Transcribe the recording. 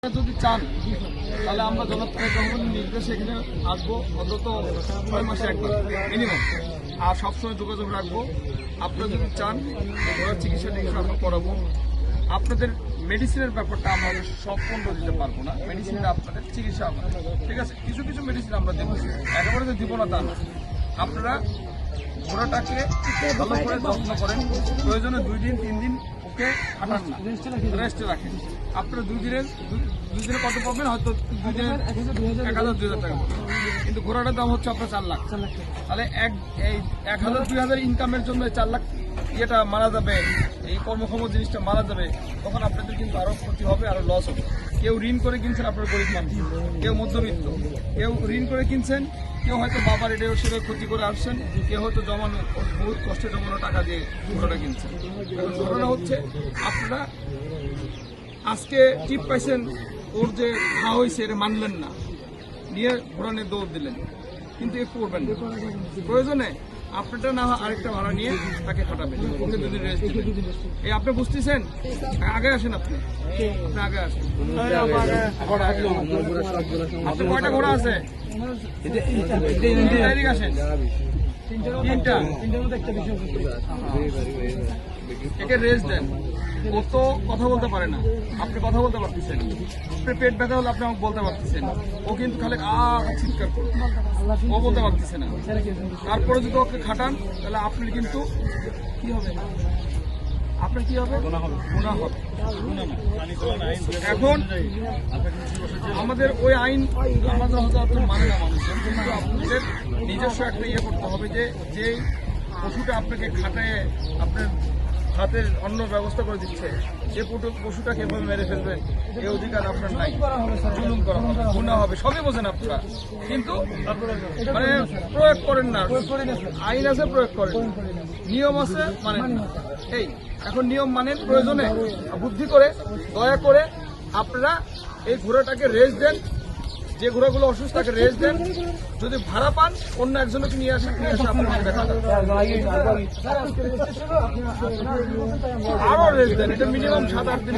যদি চান তাহলে আমরা জনপ্রতিনিধির নির্দেশে এখানে আসবো অন্তত 6 মাসে একবার মিনিমাম, আর সবসময় যোগাযোগ রাখবো। আপনারা যদি চান ঘোড়ার চিকিৎসা আমরা করাবো। আপনাদের মেডিসিনের ব্যাপারটা আমরা সম্পূর্ণ দিতে পারবো না, মেডিসিনটা আপনাদের চিকিৎসা আমাদের, ঠিক আছে। কিছু কিছু মেডিসিন আমরা দেবো, একেবারে তো দিব না তা না। আপনারা ঘোড়াটাকে ভালো করে যত্ন করেন, প্রয়োজনে 2 দিন 3 দিন ওকে হাঁটান না, রেস্টে রাখেন। আপনারা 2 দিনে কত পাবেন? হয়তো 2 দিনে 1000-2000 টাকা পাবেন, কিন্তু ঘোড়াটার দাম হচ্ছে আপনার 4 লাখ। তাহলে 1000-2000 ইনকামের জন্য 4 লাখ ইয়েটা মারা যাবে, এই কর্মক্ষম জিনিসটা মারা যাবে, তখন আপনাদের কিন্তু আরো ক্ষতি হবে, আরো লস হবে। কেউ ঋণ করে কিনছেন, আপনার গরিব মানুষ, কেউ মধ্যবিত্ত, কেউ ঋণ করে কিনছেন, কেউ হয়তো বাবার এটা সেটা ক্ষতি করে আসছেন, কেউ হয়তো জমানো বহুত কষ্টে জমানো টাকা দিয়ে ঘোড়াটা কিনছেন। ঘটনা হচ্ছে আপনারা আজকে টিপ পাইছেন, ওর যে খাওয়া হয়েছে এটা মানলেন না, নিয়ে ঘোড়া নিয়ে দৌড় দিলেন, কিন্তু একটু করবেন না। প্রয়োজনে আপনারটা না আরেকটা ভাড়া নিয়ে তাকে খাটাবেন, ওকে 2 দিন রেস্ট দিবেন। এই আপনি বুঝতেছেন? আগে আসেন, আপনি আগে আসেন। আপনার কয়টা ঘোড়া আছে? আসেন, 3টা। একে রেস্ট দেন। ও তো কথা বলতে পারে না, আপনি কথা বলতে পারতেছেন। আপনার পেট ব্যথা হলে আপনি আমাকে বলতে পারতেছেন, ও কিন্তু খালি চিৎকার করবে, ও বলতে পারতেছে না। তারপরে যদি ওকে খাটান তাহলে আপনি কিন্তু কি হবে? আপনার কি হবে? গুনাহ হবে। এখন আমাদের ওই আইন আমাদের হয়তো মানে না মানুষের, কিন্তু আপনাদের নিজস্ব একটা ইয়ে করতে হবে যে পশুটা আপনাকে খাটায় আপনার হাতের অন্য ব্যবস্থা করে দিচ্ছে, যে পশুটাকে এভাবে মেরে ফেলবেন এই অধিকার আপনার নাই। জুলুম করা হবে, গুনাহ হবে, সবই বোঝেন আপনারা, কিন্তু মানে প্রয়োগ করেন না। আইন আছে, প্রয়োগ করেন, নিয়ম আছে, মানেন না। এই এখন নিয়ম মানেন, প্রয়োজনে বুদ্ধি করে দয়া করে আপনারা এই ঘোড়াটাকে রেস্ট দেন। যে ঘোড়াগুলো অসুস্থ তাকে রেস্ট দেন। যদি ভাড়া পান অন্য একজনকে নিয়ে আসেন, আপনাকে দেখা যাবে। আরো রেস্ট দেন, এটা মিনিমাম 7-8 দিন।